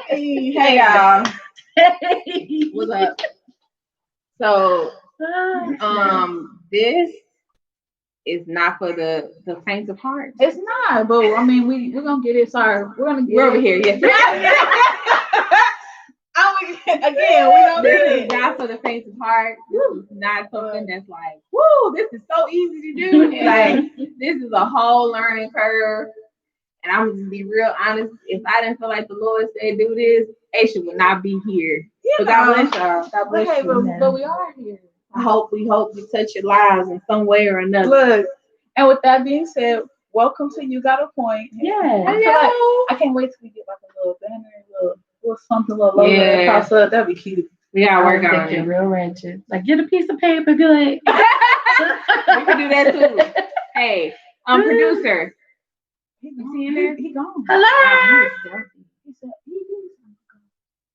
Hey y'all. What's up? So, this is not for the faint of heart. It's not, but I mean, we're gonna get it. Sorry, we're over here. Yes. Again, we don't This is not for the faint of heart. This is not something that's like, woo, this is so easy to do. Like, this is a whole learning curve. And I'm just be real honest. If I didn't feel like the Lord said do this, Aisha would not be here. But God bless y'all. God bless you. But we are here. We hope we touch your lives in some way or another. Look, and with that being said, welcome to You Got a Point. Yeah. I can't wait till we get like a little banner, a little something, a little logo that pops up. That'd be cute. We gotta work on it. Real ratchet. Like, get a piece of paper, be like. We can do that too. Hey, producer. You seeing there? He gone. Hello.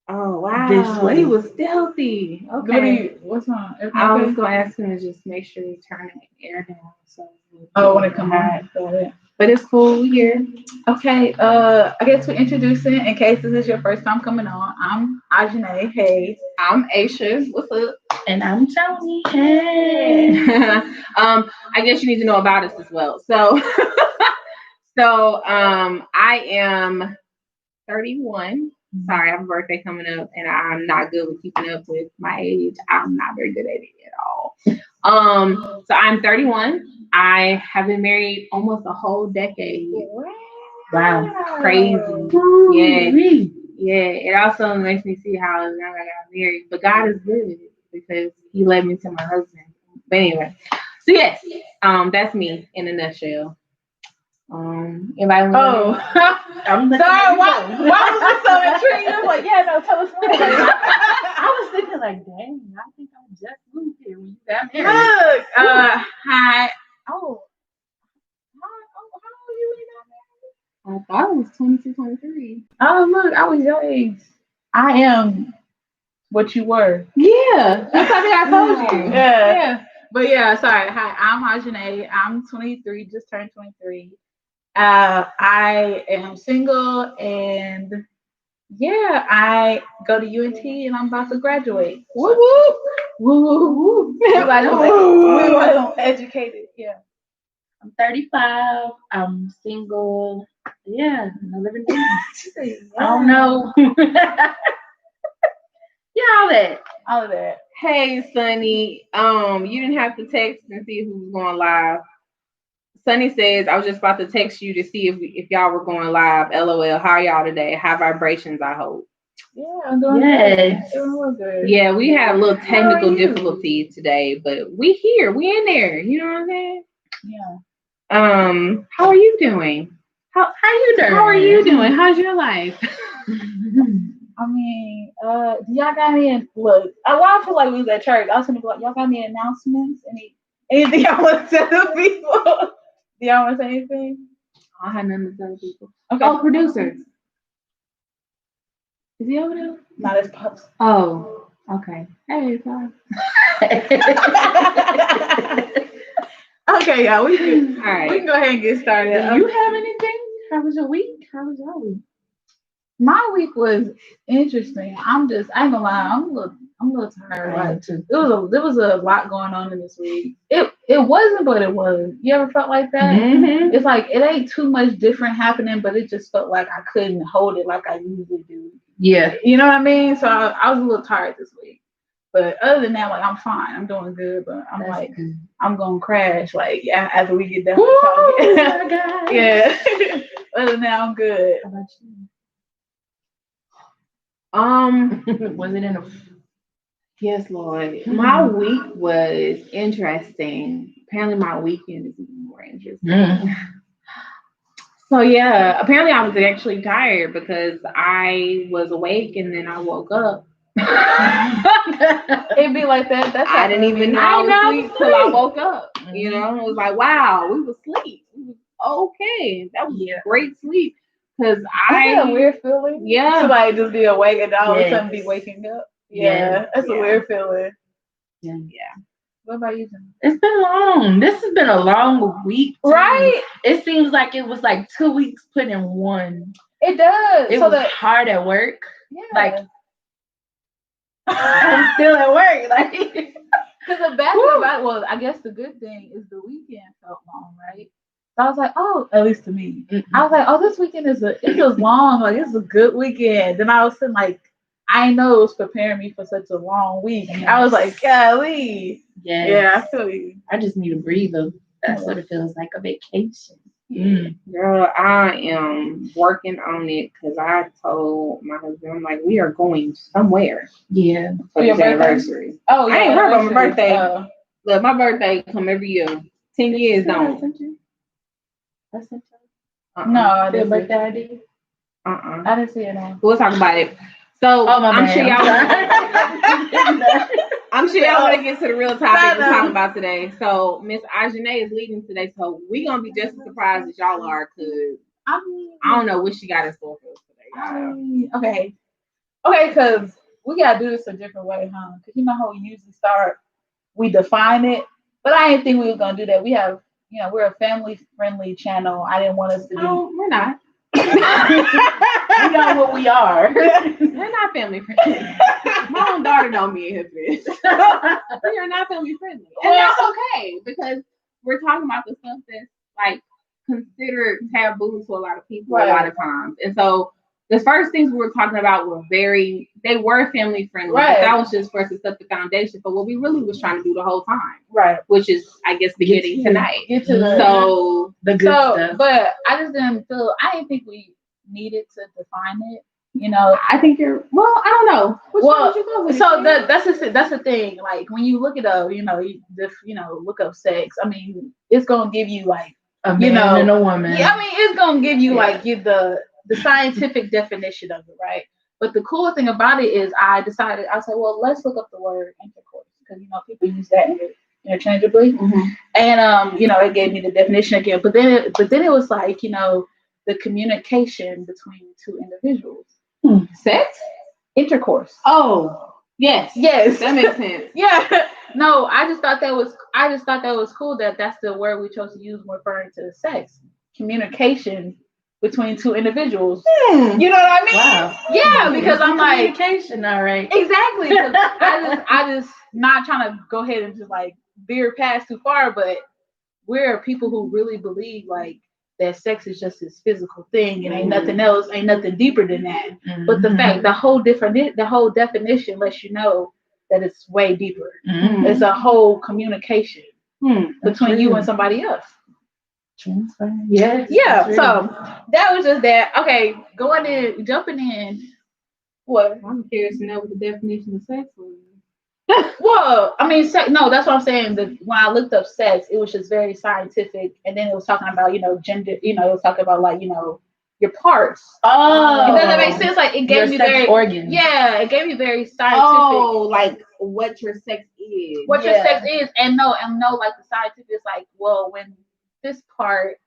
Oh wow. He was stealthy. Okay. What's on? I was gonna ask him to just make sure you turn the air down. So when it comes out. But it's cool here. Okay. I guess we're introducing, in case this is your first time coming on. I'm Ajane. Hey. I'm Aisha. What's up? And I'm Tony. Hey. I guess you need to know about us as well. So I am 31. Sorry, I have a birthday coming up, and I'm not good with keeping up with my age. I'm not very good at it at all. So I'm 31. I have been married almost a whole decade. Wow. Crazy. Yeah. It also makes me see how young I got married. But God is good because He led me to my husband. But anyway, so yes, that's me in a nutshell. Anybody want I'm sorry. Why was it so intriguing? Like, yeah, no, tell us more. I was thinking, like, dang, I think I just moved here when you got married. Look, hi. Oh, how old you when you got married? I thought it was 22, 23. Oh, look, I was your age. I am what you were. Yeah, that's something I told you. Yeah. But yeah, sorry. Hi, I'm Ajane. I'm 23, just turned 23. I am single, and yeah, I go to UNT, and I'm about to graduate. Woo woo, woo woo. I'm educated. Yeah. I'm 35. I'm single. Yeah, I'm living things. I don't know. Yeah, all of that. Hey, Sunny. You didn't have to text and see who was going live. Sunny says, I was just about to text you to see if y'all were going live. LOL. How are y'all today? High vibrations, I hope. Yeah, I'm doing good. Yeah, we had a little technical difficulty today, but we here. We in there. You know what I'm saying? Yeah. How are you doing? How you doing? How are you doing? How's your life? I mean, do y'all got any? Look, I feel like we was at church. I was gonna be like, y'all got any announcements? Anything y'all want to tell the people? Do y'all want to say anything? I had nothing to tell the people. Okay. Oh, producers. Is he over there? Not as pups. Oh, okay. Hey, sorry. Okay, y'all. We can. All right. We can go ahead and get started. Do you have anything? How was your week? How was your week? My week was interesting. I ain't gonna lie. I'm a little tired. Like, there was a lot going on in this week. It wasn't, but it was. You ever felt like that? Mm-hmm. It's like it ain't too much different happening, but it just felt like I couldn't hold it like I usually do. Yeah. You know what I mean? So I was a little tired this week. But other than that, like I'm fine. I'm doing good. But I'm good. I'm gonna crash like after we get done talking. Yeah. Other than that, I'm good. How about you? Was it enough? Yes, Lord. My week was interesting. Apparently, my weekend is even more interesting. So yeah, apparently I was actually tired because I was awake and then I woke up. It'd be like that. I didn't even know I was asleep till I woke up. You know, it was like, wow, we was asleep. We was okay. That was great sleep. Because I had a weird feeling. Yeah. Somebody just be awake and all of a sudden be waking up. Yeah. That's a weird feeling. Yeah. What about you, Jen? It's been long. This has been a long week, too. Right? It seems like it was like 2 weeks put in one. It does. It was hard at work. Yeah. Like, I'm still at work. Like, because the bad thing about it, well, I guess the good thing is the weekend felt long, right? So I was like, oh, at least to me, I was like, oh, this weekend it feels long. Like it's a good weekend. Then I was sitting like, I know it was preparing me for such a long week. Yes. I was like, golly. yes. Yeah, I feel you. I just need a breather. That's what it feels like, a vacation. Girl, I am working on it because I told my husband, I'm like, we are going somewhere. Yeah. For your this birthday? anniversary. Oh, yeah. I ain't heard about my birthday. Oh. Look, my birthday come every year. 10 years don't. I sent you. No, I Your didn't. birthday ID? I didn't see it on. We'll talk about it. So I'm sure y'all want to get to the real topic we're talking about today. So Miss Ajane is leading today, so we're gonna be just as surprised as y'all are, cause I don't know what she got in store for us today. Okay, because we gotta do this a different way, huh? Because you know how we usually start, we define it, but I didn't think we were gonna do that. We have, we're a family-friendly channel. I didn't want us to be. No, we're not. We know what we are. We're not family friendly. My own daughter know me and his bitch. We are not family friendly. And that's okay because we're talking about the stuff that's like considered taboo to a lot of people a lot of times. And so the first things we were talking about they were family friendly. Right. But that was just for us to set the foundation for what we really was trying to do the whole time. Right. Which is, I guess, beginning tonight. Get to the good stuff. But I didn't think we needed to define it. I think I don't know. That's the thing. Like when you look it up, look up sex. I mean, it's gonna give you like a man and a woman. Yeah, I mean, it's gonna give you like the scientific definition of it, right? But the cool thing about it is, I said, well, let's look up the word intercourse because people use that interchangeably, and it gave me the definition again. But then it was like the communication between two individuals. Sex? Intercourse. Oh, yes. That makes sense. Yeah. No, I just thought that was cool that that's the word we chose to use when referring to sex. Communication between two individuals. You know what I mean? Wow. Yeah, because I'm like communication, all right. Exactly. I just not trying to go ahead and just like veer past too far, but we're people who really believe like that sex is just this physical thing and ain't nothing else, ain't nothing deeper than that. But the fact, the whole definition lets you know that it's way deeper. It's a whole communication between you and somebody else. Yes. Yeah. So that was just that. Okay, jumping in. What? I'm curious to know what the definition of sex was. Well, I mean, no, that's what I'm saying. That when I looked up sex, it was just very scientific, and then it was talking about gender. It was talking about like your parts. Oh, does that make sense? Like it gave me very organs. Yeah, it gave me very scientific. Oh, like what your sex is. What your sex is, and no, like the scientific is like, well, when this part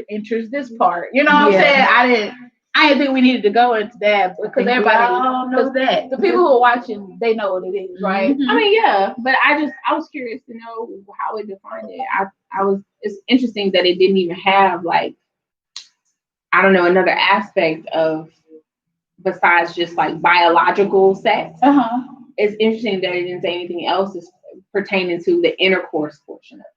enters this part. You know what I'm saying? I didn't think we needed to go into that because everybody knows that. The people who are watching, they know what it is, right? I mean, yeah, but I was curious to know how it defined it. It's interesting that it didn't even have like, I don't know, another aspect of besides just like biological sex. It's interesting that it didn't say anything else is pertaining to the intercourse portion of it.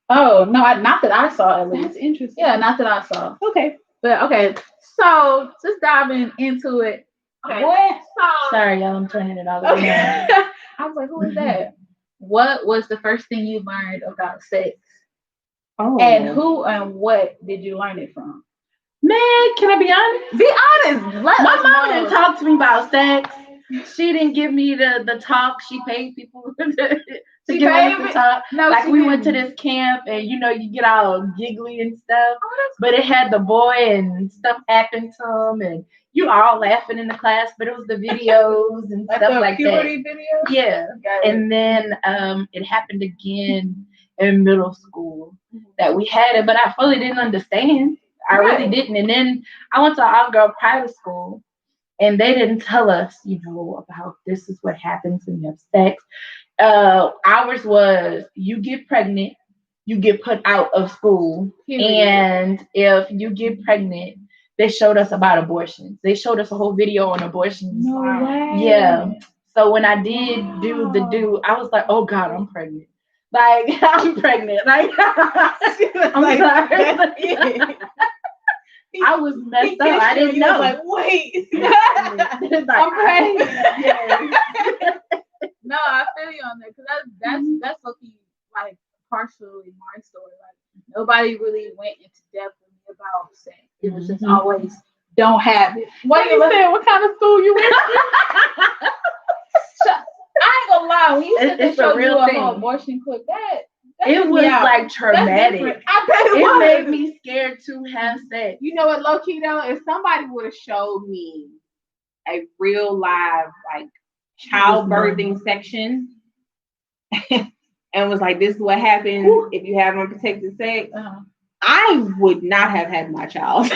Oh no, not that I saw at least. That's interesting. Yeah, not that I saw. Okay. But okay, so just diving into it. Okay. Sorry, y'all, I'm turning it off. Okay. I was like, who is that? What was the first thing you learned about sex? Oh. And who and what did you learn it from? Man, can I be honest? Be honest. My mom didn't talk to me about sex. She didn't give me the talk. She paid people to give us the talk. No, like we went to this camp and you get all giggly and stuff. But it had the boy and stuff happened to him and you all laughing in the class, but it was the videos and stuff like that. Video? Yeah. And then it happened again in middle school that we had it, but I fully didn't understand. I really didn't. And then I went to an all-girl private school. And they didn't tell us, about this is what happens when you have sex. Ours was you get pregnant, you get put out of school, and if you get pregnant, they showed us about abortions. They showed us a whole video on abortions. No way. Yeah. So when I did do, I was like, oh God, I'm pregnant. Like I'm pregnant. Like I'm sorry. I was messed up. I didn't know. Like, wait, like, I'm pregnant. No, I feel you on that because that's looking like partially my story. Like nobody really went into depth with me about sex. It was just always don't have it. What you said? What kind of school you went to? I ain't gonna lie. When you said It's they a showed real you a thing. whole abortion clip, that it was like traumatic. I bet it was. Made me scared to have sex. You know what, low key though, if somebody would have showed me a real live like childbirthing section and was like, this is what happens if you have unprotected sex, I would not have had my child.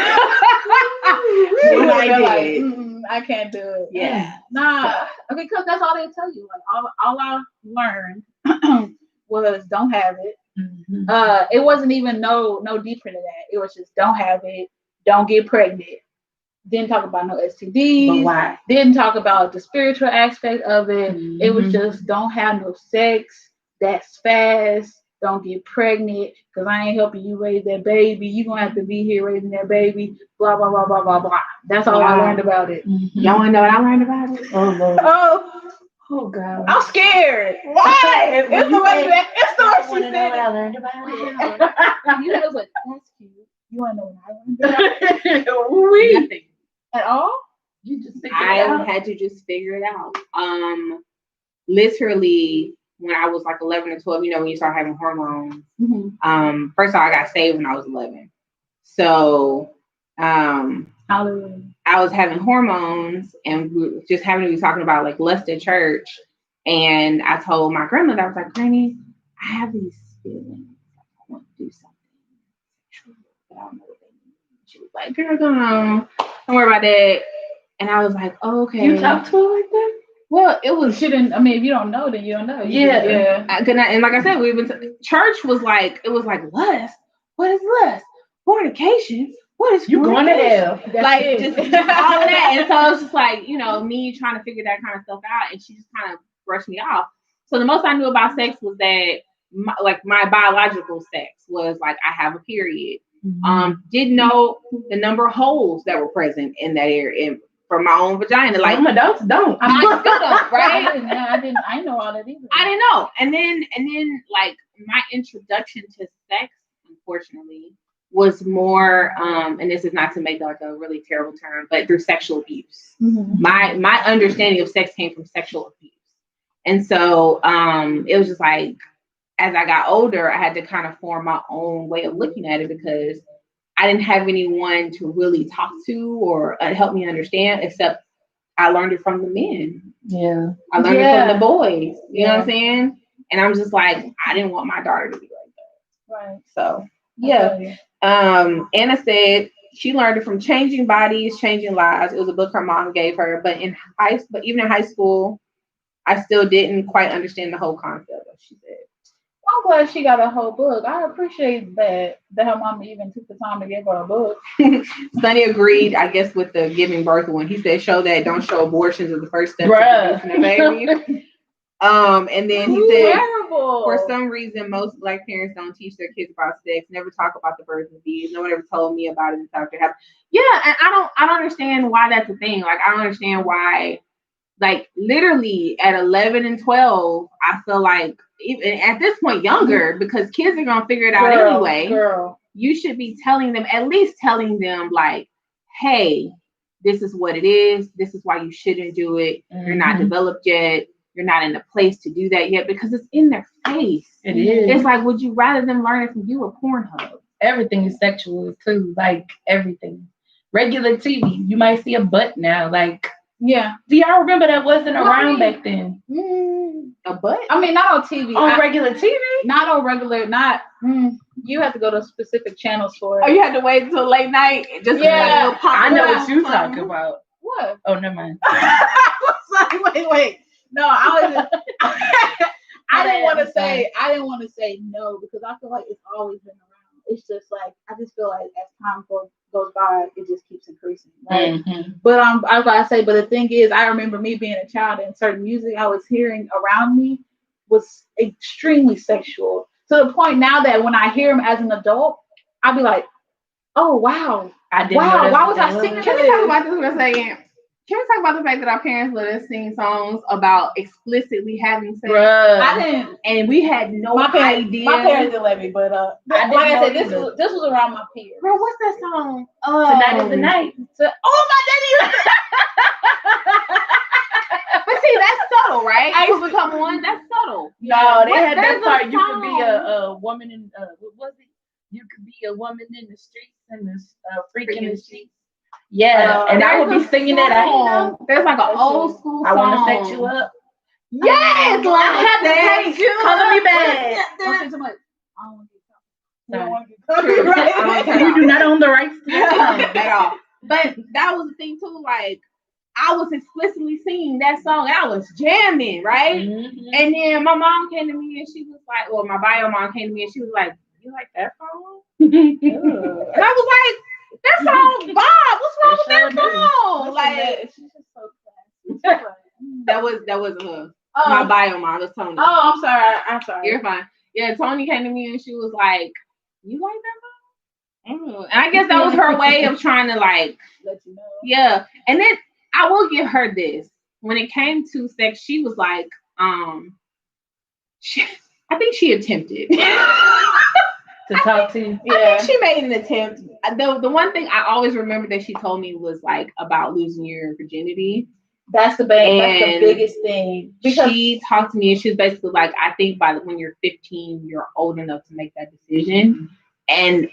I can't do it. Yeah. Nah, because that's all they tell you. Like all I learned was don't have it. It wasn't even no deeper than that. It was just don't have it, don't get pregnant. Didn't talk about no STDs. But why? Didn't talk about the spiritual aspect of it. It was just don't have no sex. That's fast. Don't get pregnant because I ain't helping you raise that baby. You're going to have to be here raising that baby. Blah, blah, blah, blah, blah, blah. That's all I learned about it. Y'all want to know what I learned about it? Oh, Lord. Oh, God. I'm scared. Why? It's the way she said what I learned about it. You was like, that's cute. You want to know what I learned about it? Nothing. At all? You just I had to just figure it out. Literally, when I was like 11 or 12, you know, when you start having hormones. First of all, I got saved when I was 11. So I was having hormones and we just happened to be talking about like lust at church. And I told my grandmother, I was like, Granny, I have these feelings. I want to do something. But I don't know what they mean. She was like, girl, don't worry about that. And I was like, oh, okay. You talked to her like that? Well, it was. Shouldn't. I mean, if you don't know, then you don't know. Yeah. And like I said, church was like, it was like lust. What is lust? Fornication. What is you going to hell? Like just all of that. And so I was just like, you know, me trying to figure that kind of stuff out, and she just kind of brushed me off. So the most I knew about sex was that, my biological sex was like I have a period. Didn't know the number of holes that were present in that area. From my own vagina, like some adults don't. I still don't, right? I didn't know all that either. I didn't know, and then like my introduction to sex, unfortunately, was more, and this is not to make like a really terrible term, but through sexual abuse. My understanding of sex came from sexual abuse, and so it was just like as I got older, I had to kind of form my own way of looking at it because I didn't have anyone to really talk to or help me understand, except I learned it from the men. Yeah. I learned it from the boys. You know what I'm saying? And I'm just like, I didn't want my daughter to be like that. Right. So, yeah. Anna said she learned it from Changing Bodies, Changing Lives. It was a book her mom gave her. But even in high school, I still didn't quite understand the whole concept, as she said. I'm glad she got a whole book. I appreciate that her mom even took the time to give her a book. Sonny agreed, I guess, with the giving birth one. He said, don't show abortions as the first step to producing a baby. And then he said, for some reason, most Black parents don't teach their kids about sex, never talk about the birth of these. No one ever told me about it until after it happened. Yeah, and I don't understand why that's a thing. Like, I don't understand why, like, literally at 11 and 12, I feel like, even at this point younger, because kids are gonna figure it out anyway. You should be at least telling them like, hey, this is what it is. This is why you shouldn't do it. You're not developed yet. You're not in a place to do that yet, because it's in their face. It is. It's like, would you rather them learn it from you or Pornhub? Everything is sexual too. Like everything. Regular TV, you might see a butt now. Like, yeah. Do y'all remember that wasn't around back then? A butt? I mean, not on TV. Regular TV? Not on regular, you have to go to specific channels for it. Oh, you had to wait until late night? Just I know what you're talking about. What? Oh, never mind. Sorry, wait. No, I I didn't want to say no because I feel like it's always been around. It's just like I just feel like as time goes by, it just keeps increasing. Right? Mm-hmm. But I was about to say, but the thing is, I remember me being a child and certain music I was hearing around me was extremely sexual to the point now that when I hear them as an adult, I'll be like, oh wow, why was I singing? Can we talk about this for a second? Can we talk about the fact that our parents let us sing songs about explicitly having sex? Bruh. I didn't, and we had no idea. My parents didn't let me, but like I said, this was around my peers. Bro, what's that song? Tonight is the night. Oh my daddy. But see, that's subtle, right? I used to come on. That's subtle. No, they had that part. You could be a woman in what was it? You could be a woman in the streets and this freak in the streets. Yeah, and I would be singing that. There's like an old school song. I want to set you up. Yes, I have to take you. Color me bad. Don't say too much. I don't want to get copyrighted. You do not own the rights to at all. But that was the thing too. Like I was explicitly singing that song. I was jamming, right? Mm-hmm. And then my mom came to me and she was like, well, my bio mom came to me and she was like, "You like that song?" And I was like, "That song, Bob. What's wrong with that song?" Like, she's just so classy. That wasn't her. My bio mom was Tony. Oh, I'm sorry. You're fine. Yeah, Tony came to me and she was like, "You like that song?" And I guess that was her way of trying to like let you know. Yeah, and then I will give her this. When it came to sex, she was like, I think she attempted. To talk to you. Yeah. I think she made an attempt. The one thing I always remember that she told me was like about losing your virginity. That's the biggest thing. Because she talked to me and she was basically like, I think when you're 15, you're old enough to make that decision. And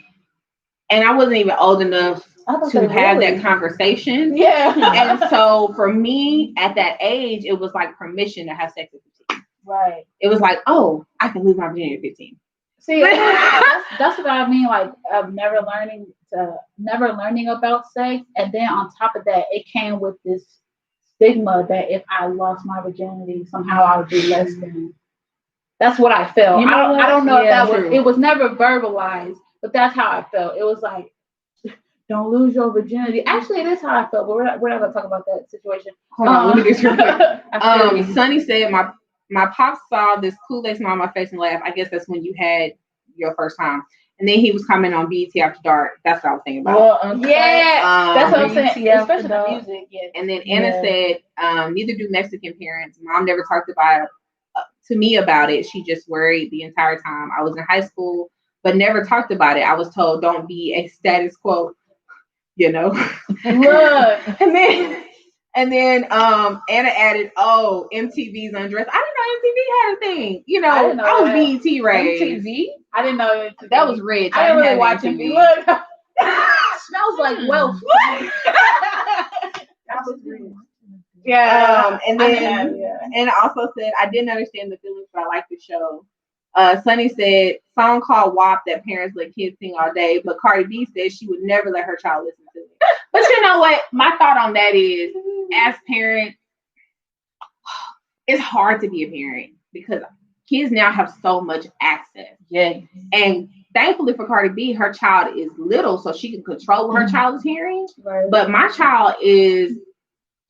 I wasn't even old enough to have that conversation. Yeah. And so for me at that age, it was like permission to have sex at 15. Right. It was like, oh, I can lose my virginity at 15. See, that's what I mean. Like never learning about sex, and then on top of that, it came with this stigma that if I lost my virginity, somehow I would be less than. That's what I felt. I don't know if that was. It was never verbalized, but that's how I felt. It was like, don't lose your virginity. Actually, it is how I felt, but we're not gonna talk about that situation. Hold on, let me get your Sonny said my pop saw this Kool-Aid smile on my face and laugh. I guess that's when you had your first time. And then he was coming on BET After Dark. That's what I was thinking about. That's what I'm saying. Especially the music. Yeah. And then Anna said, neither do Mexican parents. Mom never talked about to me about it. She just worried the entire time. I was in high school, but never talked about it. I was told, don't be a status quo, you know. Look. And then Anna added, "Oh, MTV's Undressed." I didn't know MTV had a thing. You know, I was BET raised. MTV? I didn't know MTV. That was rich. I didn't really watch MTV. Look, smells like wealth. That was rich. Yeah. And then Anna also said, "I didn't understand the feelings, but I like the show." Sunny said, "Song called WAP that parents let kids sing all day," but Cardi B said she would never let her child listen to it. But you know what? My thought on that is, as parents, it's hard to be a parent because kids now have so much access. Yeah. And thankfully for Cardi B, her child is little, so she can control what her child is hearing. Right. But my child is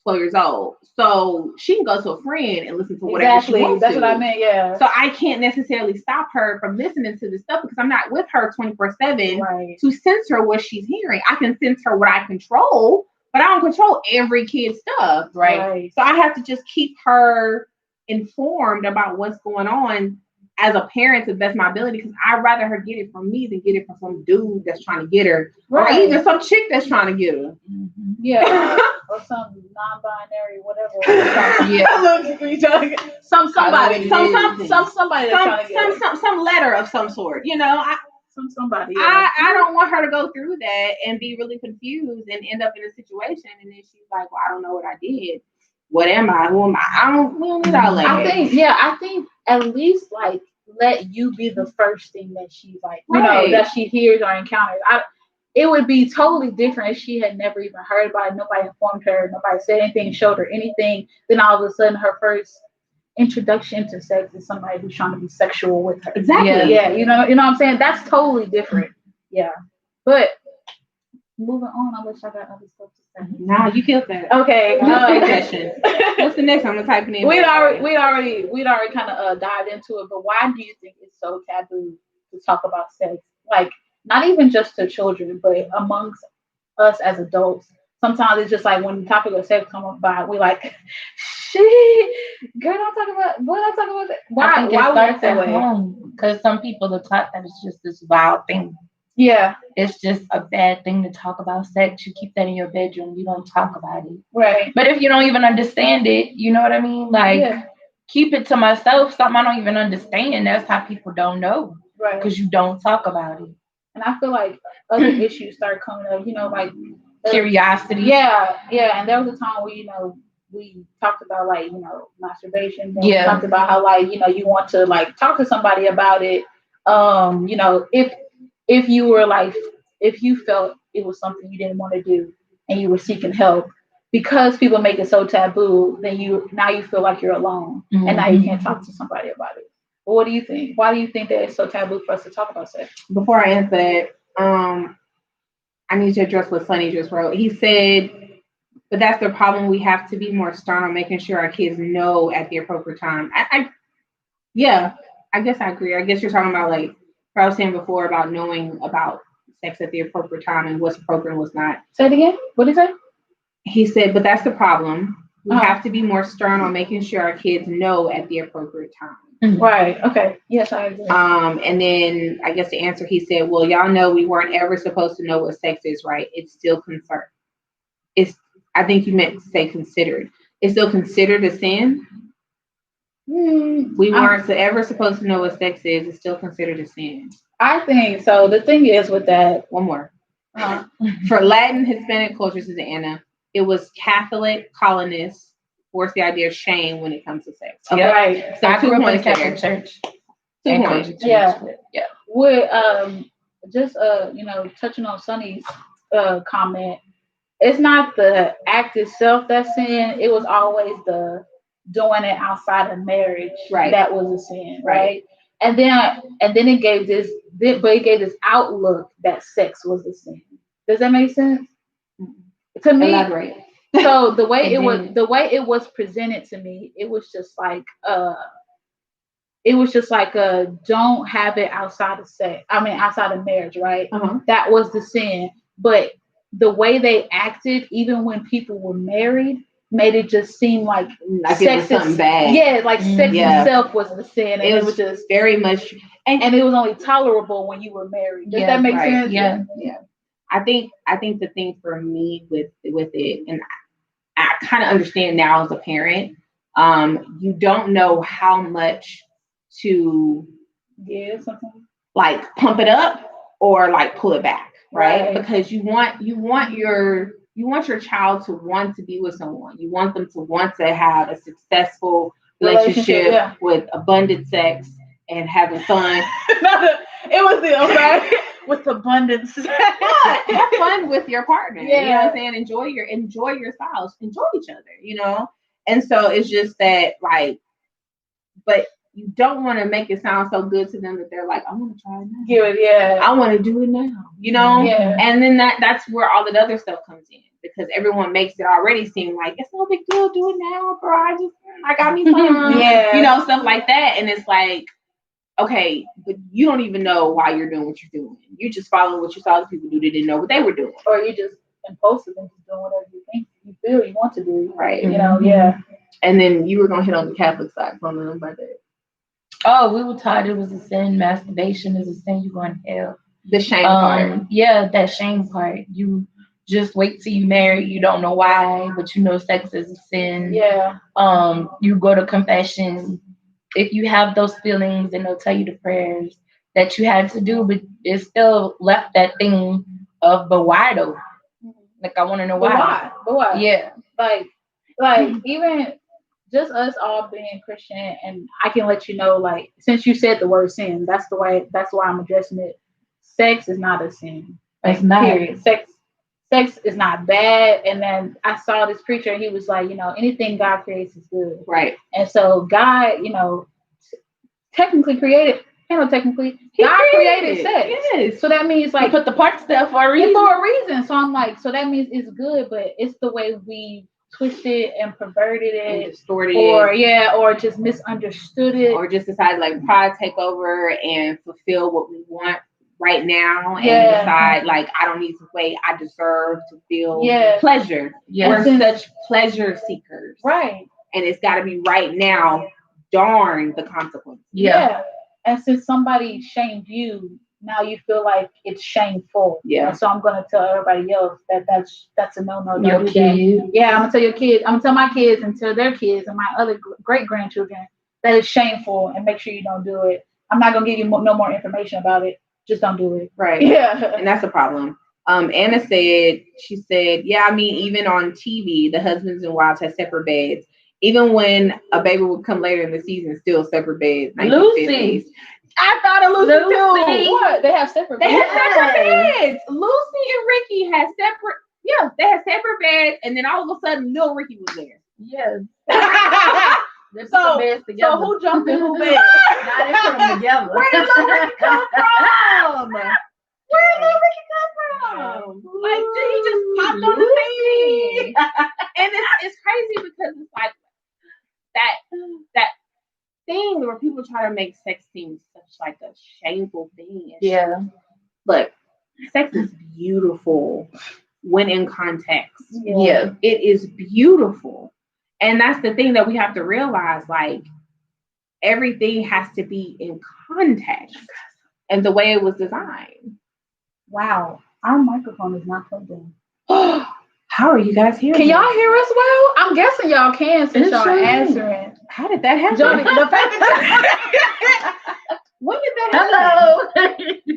12 years old, so she can go to a friend and listen to whatever she wants. That's what I meant. Yeah. So I can't necessarily stop her from listening to this stuff because I'm not with her 24/7 to censor what she's hearing. I can censor what I control, but I don't control every kid's stuff, right? So I have to just keep her informed about what's going on as a parent to the best of my ability, because I'd rather her get it from me than get it from some dude that's trying to get her, or even some chick that's trying to get her. Mm-hmm. Yeah, or some non-binary, whatever. Yeah, somebody some letter of some sort. You know, somebody. I don't want her to go through that and be really confused and end up in a situation, and then she's like, "Well, I don't know what I did. What am I? Who am I? We don't need all that." I think at least like let you be the first thing that she's like, you know, that she hears or encounters. It would be totally different if she had never even heard about it. Nobody informed her. Nobody said anything, showed her anything. Then all of a sudden, her first introduction to sex is somebody who's trying to be sexual with her. Exactly. Yeah. You know what I'm saying? That's totally different. Yeah. But moving on, I wish I got other stuff to say. Nah, you killed that. Okay. Questions. What's the next one? I'm typing in. We'd already kind of dived into it, but why do you think it's so taboo to talk about sex? Like, not even just to children, but amongst us as adults. Sometimes it's just like when the topic of sex comes by, we like, shit, girl, don't talk about. Boy, don't talk about that. Why? Why would it that way? Because some people are taught that it's just this wild thing. Yeah, it's just a bad thing to talk about sex. You keep that in your bedroom. You don't talk about it. Right. But if you don't even understand it, you know what I mean? Like, keep it to myself. Something I don't even understand. That's how people don't know. Right. Because you don't talk about it. And I feel like other issues start coming up, you know, like curiosity. Yeah. And there was a time where, you know, we talked about like, you know, masturbation. Then we talked about how like, you know, you want to like talk to somebody about it. You know, if you were like, if you felt it was something you didn't want to do and you were seeking help, because people make it so taboo, then you feel like you're alone and now you can't talk to somebody about it. Well, what do you think? Why do you think that it's so taboo for us to talk about sex? Before I answer that, I need to address what Sonny just wrote. He said, but that's the problem. We have to be more stern on making sure our kids know at the appropriate time. I guess I agree. I guess you're talking about like what I was saying before about knowing about sex at the appropriate time and what's appropriate and what's not. Say it again. What did he say? He said, but that's the problem. We have to be more stern on making sure our kids know at the appropriate time. Right. Okay. Yes, I agree. And then I guess the answer he said, well, y'all know we weren't ever supposed to know what sex is, right? It's still concerned. I think you meant to say considered. It's still considered a sin. We weren't ever supposed to know what sex is. It's still considered a sin. I think so. The thing is with that, one more. For Latin Hispanic cultures, is Anna, it was Catholic colonists forced the idea of shame when it comes to sex. Okay? Yeah. Right. So I grew up in Catholic church. 2 points. Yeah. With just you know, touching on Sonny's comment, it's not the act itself that's sin. It was always the doing it outside of marriage. Right. That was a sin. Right. And then it gave this outlook that sex was a sin. Does that make sense? To me, elaborate. So the way it was presented to me, it was just like don't have it outside of sex. I mean, outside of marriage, right? That was the sin. But the way they acted, even when people were married, made it just seem like sex it was something bad. Yeah, like sex itself was the sin, and it was just very much, and it was only tolerable when you were married. Does that make sense? Yeah. I think the thing for me with it, and I kind of understand now as a parent, you don't know how much to like pump it up or like pull it back, right? Because you want your child to want to be with someone. You want them to want to have a successful relationship with abundant sex and having fun. It was the with abundance. Have fun with your partner. You know what I'm saying? Enjoy your spouse. Enjoy each other, you know? And so it's just that like, but you don't want to make it sound so good to them that they're like, I want to try it now. I want to do it now, you know? And then that's where all the other stuff comes in, because everyone makes it already seem like it's no big deal, do it now, bro. I got me fun. You know, stuff like that. And it's like, okay, but you don't even know why you're doing what you're doing. You just following what you saw other people do. They didn't know what they were doing. Or you just impulsive and just doing whatever you think you feel you want to do. Right. You know, And then you were going to hit on the Catholic side from them by that. Oh, we were taught it was a sin. Masturbation is a sin. You're going to hell. The shame part. Yeah, that shame part. You just wait till you marry. You don't know why, but you know sex is a sin. Yeah. You go to confession. If you have those feelings, then they'll tell you the prayers that you had to do, but it still left that thing of, but why though? Like, I want to know why. But why? Yeah. Like even just us all being Christian, and I can let you know, like, since you said the word sin, that's why I'm addressing it. Sex is not a sin. It's not. Period. Sex sex is not bad. And then I saw this preacher, and he was like, anything God creates is good. Right. And so God, technically created. Technically, God created sex. Yes. So that means He put the parts there for a reason. So I'm like, so that means it's good, but it's the way we twisted and perverted it, and distorted or just misunderstood it, or just decided like pride take over and fulfill what we want right now, and decide like I don't need to wait. I deserve to feel pleasure. We're such pleasure seekers, right? And it's got to be right now. Darn the consequences. Yeah. And since somebody shamed you, now you feel like it's shameful. Yeah. And so I'm gonna tell everybody else that's a no-no. Your kids. Yeah, I'm gonna tell your kids. I'm gonna tell my kids and tell their kids and my other great grandchildren that it's shameful, and make sure you don't do it. I'm not gonna give you no more information about it. Just don't do it. Right. Yeah. And that's a problem. Anna said, yeah, I mean, even on TV, the husbands and wives have separate beds. Even when a baby would come later in the season, still separate beds. Lucy. I thought of Lucy too. What? They have separate beds. They have separate beds. Lucy and Ricky had separate, they had separate beds, and then all of a sudden, little Ricky was there. Yes. So who jumped in who bed? Now they put them together. Where did little Ricky come from? Where did little Ricky come from? Like, did he just popped on the scene? And it's crazy because it's like that thing where people try to make sex seem such like a shameful thing. Yeah. Look, sex is beautiful when in context. Yeah. It is beautiful. And that's the thing that we have to realize, like, everything has to be in context and the way it was designed. Wow. Our microphone is not plugged in. How are you guys hearing? Can y'all hear us well? I'm guessing y'all can since y'all are answering. How did that happen? Johnny, the fact that when did that happen?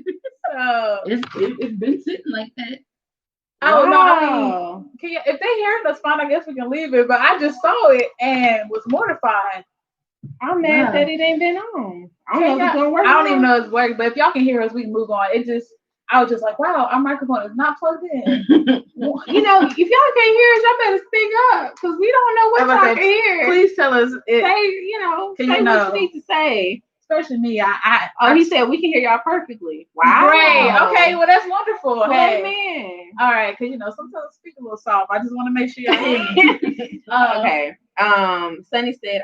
Hello. It's been sitting like that. I don't know. I mean, if they hear us fine, I guess we can leave it. But I just saw it and was mortified. I'm mad that it ain't been on. I don't know if it's gonna work. I don't even know if it's working, but if y'all can hear us, we can move on. I was just like, wow, our microphone is not plugged in. If y'all can't hear us, y'all better speak up, because we don't know what y'all can hear. Please tell us. Say what you need to say. Especially me. He said we can hear y'all perfectly. Wow. Great. Okay, well, that's wonderful. Hey. Amen. All right, because sometimes I speak a little soft. I just want to make sure y'all hear me. Okay. Sunny said,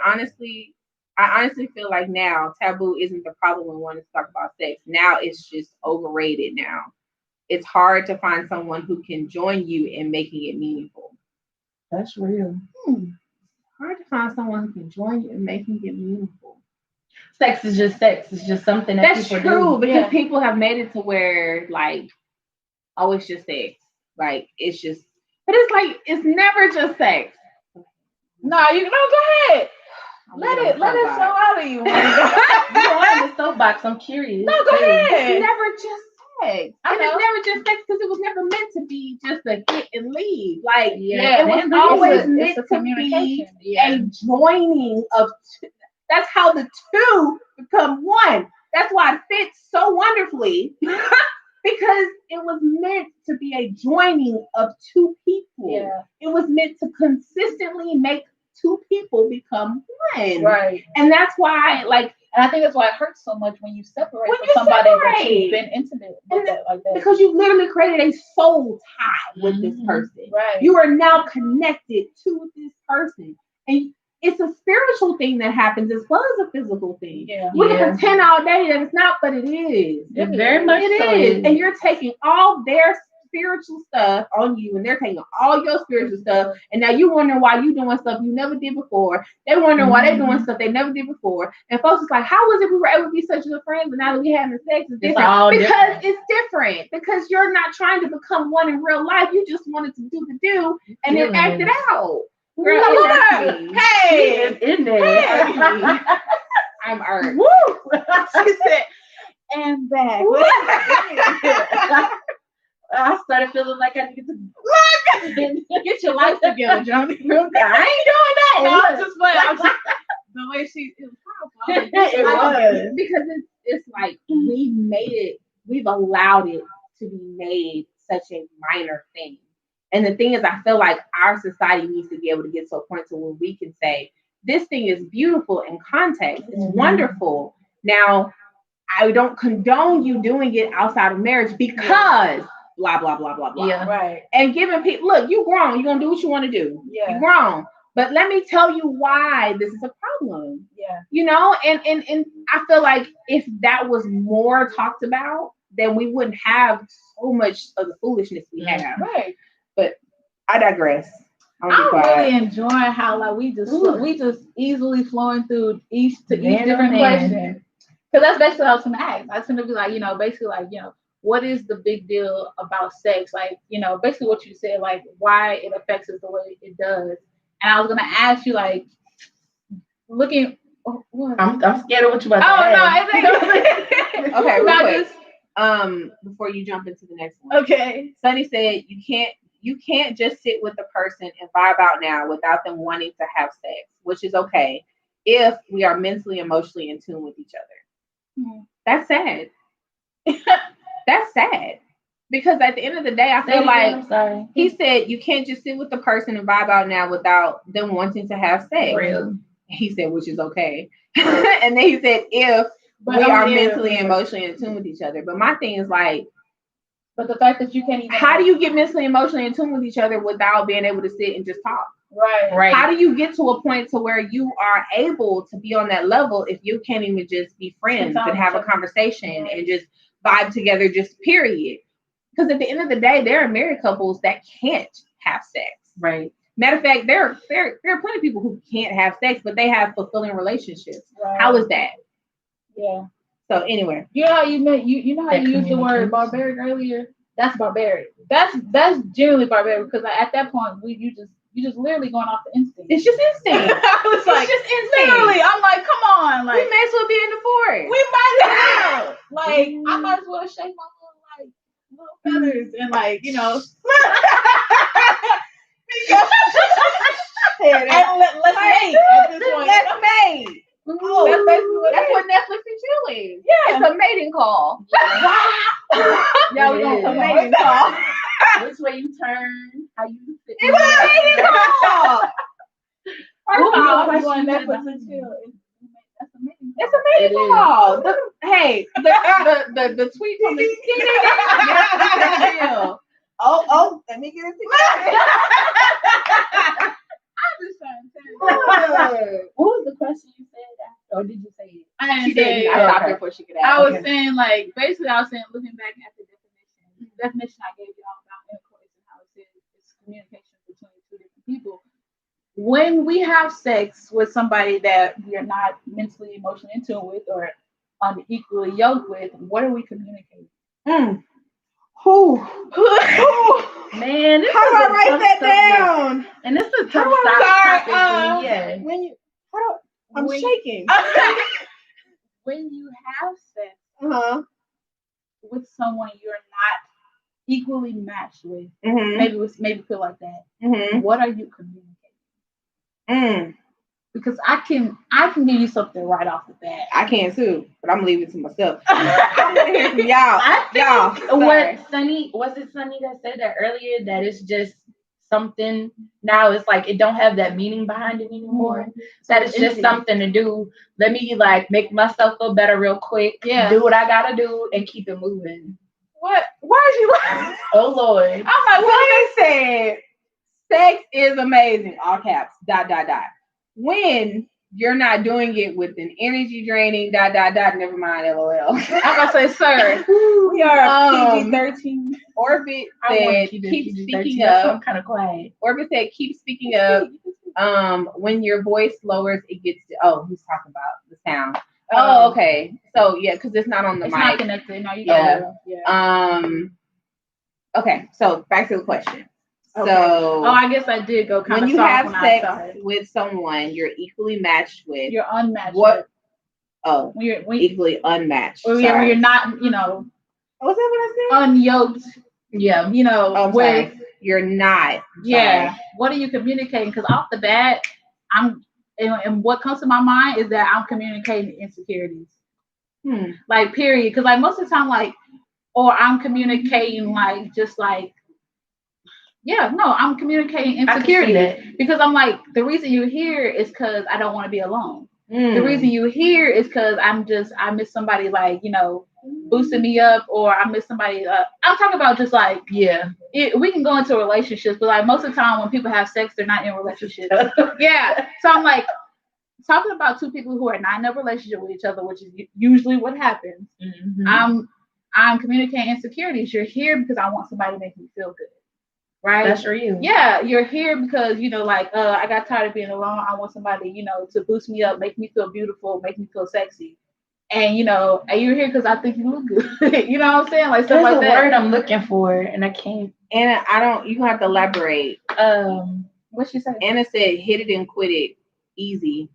I honestly feel like now taboo isn't the problem when one is talk about sex. Now it's just overrated now. It's hard to find someone who can join you in making it meaningful. That's real. Hard to find someone who can join you in making it meaningful. Sex is just sex. It's just something that that's people true, do. Because people have made it to where, like, oh, it's just sex. Like, it's just, but it's like, it's never just sex. No, go ahead. Let it flow out of you. You're on the soapbox. I'm curious. No, go ahead. It's never just sex. And it's never just sex because it was never meant to be just a hit and leave. Like, it was always meant to be a joining of two. That's how the two become one. That's why it fits so wonderfully. Because it was meant to be a joining of two people. Yeah. It was meant to consistently make two people become one. Right. And that's why, like, and I think that's why it hurts so much when you separate from somebody that you've been intimate with like that. Because you literally created a soul tie with this person. Right. You are now connected to this person. And it's a spiritual thing that happens as well as a physical thing. Yeah. We can pretend all day that it's not, but it is. It very much so is. And you're taking all their spiritual stuff on you, and they're taking all your spiritual stuff, and now you wondering why you doing stuff you never did before. They wondering why they doing stuff they never did before. And folks is like, how was it we were able to be such good friends, but now that we having sex, it's different? Because it's different. Because you're not trying to become one in real life. You just wanted to do the do and then act it out. Girl, hey, in there. Hey. I'm Earth. Woo! She said, and back. I started feeling like I needed to get your life together, Johnny. I ain't doing that. No, I'm just playing. The way it was powerful. Because it's like we've allowed it to be made such a minor thing. And the thing is, I feel like our society needs to be able to get to a point to where we can say, this thing is beautiful in context. It's wonderful. Now, I don't condone you doing it outside of marriage because blah, blah, blah, blah, blah. Yeah. Right. And giving people, look, you grown. You're going to do what you want to do. Yeah. You're grown. But let me tell you why this is a problem. Yeah. You know, and I feel like if that was more talked about, then we wouldn't have so much of the foolishness we have. Right. But I digress. I'm really enjoying how like we just easily flowing through each different question. Because that's basically what I was gonna ask. I was gonna be like, you know, basically like, you know, what is the big deal about sex? Like, you know, basically what you said, like why it affects us the way it does. And I was gonna ask you, like, looking. I'm scared of what you about to ask. No, okay, real quick. Before you jump into the next one. Okay. Sunny said you can't just sit with the person and vibe out now without them wanting to have sex, which is okay if we are mentally, emotionally in tune with each other. Mm-hmm. That's sad. That's sad. Because at the end of the day, I feel like he said you can't just sit with the person and vibe out now without them wanting to have sex. Real. He said, which is okay. And then he said, if we are mentally and emotionally in tune with each other. But my thing is like, but the fact that you can't even. How do you get mentally, emotionally in tune with each other without being able to sit and just talk? Right. How do you get to a point to where you are able to be on that level if you can't even just be friends and have a conversation and just vibe together, just period? Because at the end of the day, there are married couples that can't have sex. Right. Matter of fact, there are plenty of people who can't have sex, but they have fulfilling relationships. Right. How is that? Yeah. So anyway, you know how you know how you used the word barbaric earlier? That's barbaric. That's generally barbaric because at that point you just literally going off the instinct. It's just instinct. It's like just instinct. Literally, I'm like, come on, like we may as well be in the forest. We might as well. Like I might as well shake my little feathers and like, you know. And let's mate at this point. Let's mate. Oh, that's what Netflix and chill is. Yeah, it's a mating call. Yeah, we gonna come mating call. Which way you turn? How you fit? It's a mating call. I'm going Netflix and chill. It's a mating call. Hey, the tweet from the chill. Oh, let me get it together. I'm just trying to tell you. What was the question you said after? Or did you say it? I didn't say it. I stopped her before she could ask. I was saying, like, basically, I was saying, looking back at the definition I gave y'all about intercourse and how it says it's communication between two different people. When we have sex with somebody that we are not mentally, emotionally in tune with or unequally yoked with, what are we communicating? Man, how do I write that down? And this is a tough topic. Yeah. I'm shaking. When you have sex with someone you're not equally matched with, maybe feel like that. What are you communicating? Because I can give you something right off the bat. I can too, but I'm gonna leave it to myself. I'm gonna hear from y'all. I think what Sunny that said that earlier, that it's just something now. It's like it don't have that meaning behind it anymore. That it's just something to do. Let me like make myself feel better real quick. Yeah. Do what I gotta do and keep it moving. What? Why is you laughing? Oh Lord. I'm like, what they said. Sex is amazing. All caps. ... When you're not doing it with an energy draining ... Never mind. LOL. I'm gonna say, sir, we are PG-13. Orbit said, keep speaking up. I'm kind of quiet. Orbit said, keep speaking up. When your voice lowers, it gets to. Oh, he's talking about the sound. Oh, okay. So yeah, because it's not on the mic. It's not connected. No, you got it. Okay. So back to the question. Okay. So, I guess I did go kind of when you soft have sex with someone you're equally matched with. You're unmatched. What? With. Oh, when equally unmatched. When you're not, you know. What's that what I said? Unyoked. Yeah. You know, with. You're not. Yeah. Sorry. What are you communicating? Because off the bat, and what comes to my mind is that I'm communicating insecurities. Like, period. Because, like, most of the time, like, or I'm communicating, like, just like, Yeah, no, I'm communicating insecurity because I'm like, the reason you're here is because I don't want to be alone. The reason you're here is because I miss somebody, like, boosting me up, or I miss somebody. I'm talking about just like, we can go into relationships, but like most of the time when people have sex, they're not in relationships. Yeah. So I'm like, talking about two people who are not in a relationship with each other, which is usually what happens. Mm-hmm. I'm communicating insecurities. You're here because I want somebody to make me feel good. Right? That's for you. Yeah, you're here because, I got tired of being alone. I want somebody, to boost me up, make me feel beautiful, make me feel sexy. And, and you're here because I think you look good. You know what I'm saying? Like, stuff like that. There's a word I'm looking for, and I can't. And you have to elaborate. What she said? Anna said, hit it and quit it. Easy.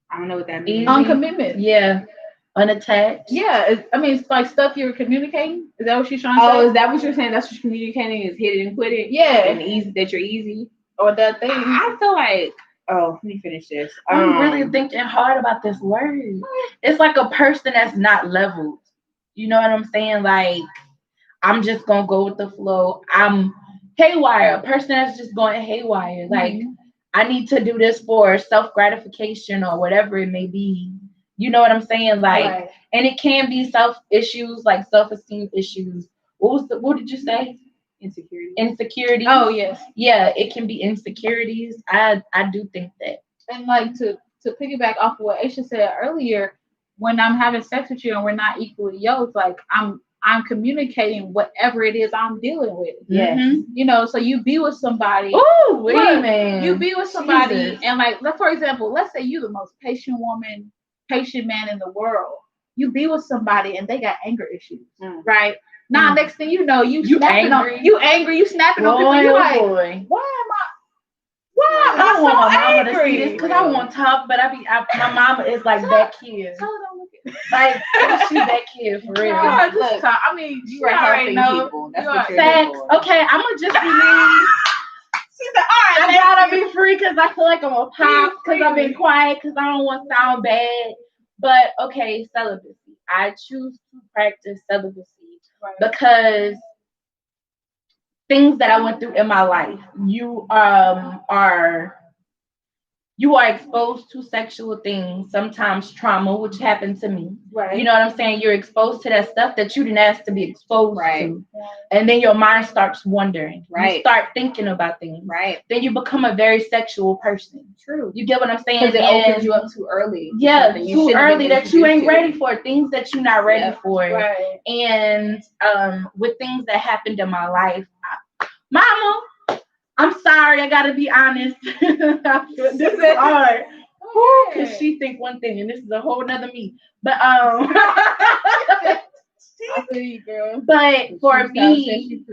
I don't know what that means. On commitment. Yeah. Unattached. Yeah. It's like stuff you're communicating. Is that what she's trying to say? Oh, is that what you're saying? That's what you're communicating, is hit it and quit it? Yeah. And easy, that you're easy? Or that thing. I feel like, let me finish this. I'm really thinking hard about this word. It's like a person that's not leveled. You know what I'm saying? Like, I'm just going to go with the flow. I'm haywire. A person that's just going haywire. Like, I need to do this for self-gratification or whatever it may be. You know what I'm saying? Like, right. And it can be issues, like self-esteem issues. What did you say? Insecurity. Oh, yes. Yeah, it can be insecurities. I do think that. And like to piggyback off of what Aisha said earlier, when I'm having sex with you and we're not equally yoked, like I'm communicating whatever it is I'm dealing with. Yes. Mm-hmm. So you be with somebody. Ooh, man. You be with somebody, Jesus. And like, for example, let's say you the most patient man in the world. You be with somebody and they got anger issues, right? Now, next thing you know, you snapping angry, you snapping on people. You like, why am I so want my mama angry? To see this because I want to talk, but my mama is like that kid. Like, she's that kid for real. Look, I mean, you are helping people. That's what you're doing. Okay, I'm gonna just be mean. She said, all right, I gotta be free because I feel like I'm a pop because I've been quiet because I don't want to sound bad. But okay, celibacy. I choose to practice celibacy because things that I went through in my life, you are exposed to sexual things, sometimes trauma, which happened to me. Right. You know what I'm saying? You're exposed to that stuff that you didn't ask to be exposed to. Right. And then your mind starts wondering. Right. You start thinking about things. Right. Then you become a very sexual person. True. You get what I'm saying? Because it opens you up too early. Yeah, too early that you ain't ready for, things that you're not ready for. Right. And with things that happened in my life, Mama, I'm sorry, I gotta be honest. This is hard. Because she think one thing and this is a whole nother me. But I feel you, girl. But for me,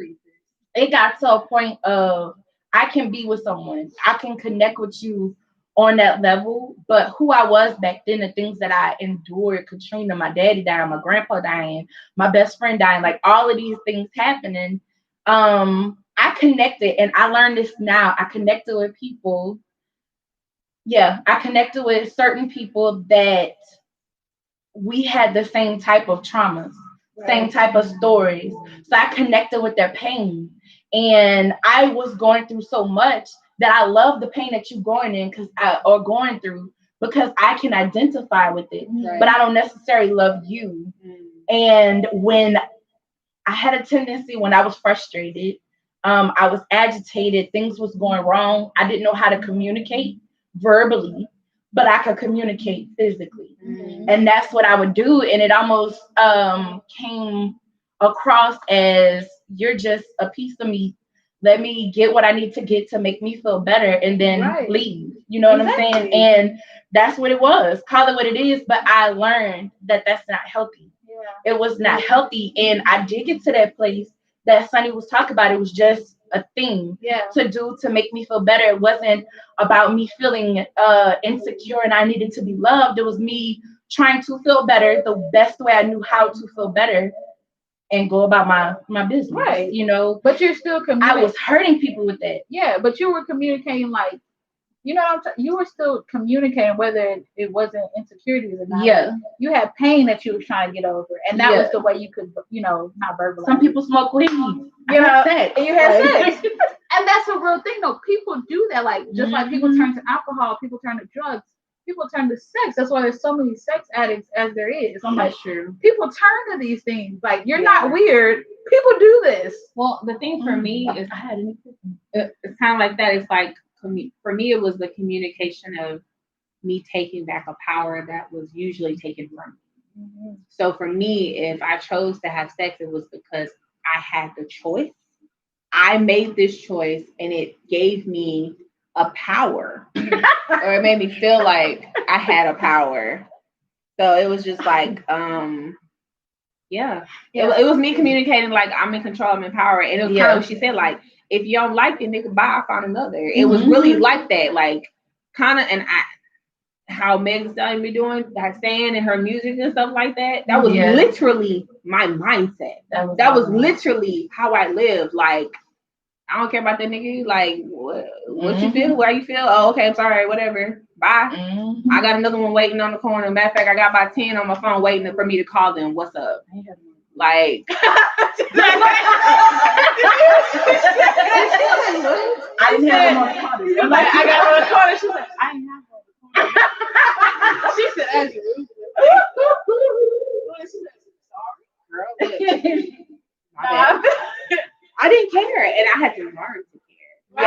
it got to a point of I can be with someone. I can connect with you on that level. But who I was back then, the things that I endured, Katrina, my daddy dying, my grandpa dying, my best friend dying, like all of these things happening. I connected, and I learned this now. I connected with people. Yeah, I connected with certain people that we had the same type of traumas, same type of stories. So I connected with their pain. And I was going through so much that I love the pain that you're going through because I can identify with it. Right. But I don't necessarily love you. And when I had a tendency, when I was frustrated, I was agitated, things was going wrong. I didn't know how to communicate verbally, but I could communicate physically. And that's what I would do. And it almost came across as, you're just a piece of me. Let me get what I need to get to make me feel better and then leave. You know what I'm saying? And that's what it was. Call it what it is. But I learned that that's not healthy. Yeah. It was not healthy. And I did get to that place that Sunny was talking about. It was just a thing to do to make me feel better. It wasn't about me feeling insecure and I needed to be loved. It was me trying to feel better the best way I knew how to feel better and go about my business. Right. You know, but you're still I was hurting people with that. Yeah, but you were communicating like you know what you were still communicating whether it wasn't insecurities or not. Yeah. You had pain that you were trying to get over, and that was the way you could, not verbalize. Some people smoke weed. You know, sex. and you had sex. And that's a real thing, though. People do that. Like, just like people turn to alcohol, people turn to drugs, people turn to sex. That's why there's so many sex addicts as there is. I'm like, true. People turn to these things. Like, you're not weird. People do this. Well, the thing for me is it's kind of like that. It's like, for me, it was the communication of me taking back a power that was usually taken from me. Mm-hmm. So for me, if I chose to have sex, it was because I had the choice. I made this choice and it gave me a power or it made me feel like I had a power. So it was just like, It was me communicating like I'm in control, I'm in power. And it was kind of what she said, like, if you don't like it, nigga, bye, I'll find another. It was really like that, like kind of, how Meg Thee Stallion be doing, that saying in her music and stuff like that. That was literally my mindset. That was literally how I lived. Like, I don't care about that nigga. Like, what you feel? How you feel? Oh, okay, I'm sorry, whatever. Bye. I got another one waiting on the corner. Matter of fact, I got about 10 on my phone waiting for me to call them. What's up? Like, I didn't have them on the corner. Like, I got on the corner. She's like, I didn't have one. She said, as you. Sorry, girl. I didn't care, and I had to learn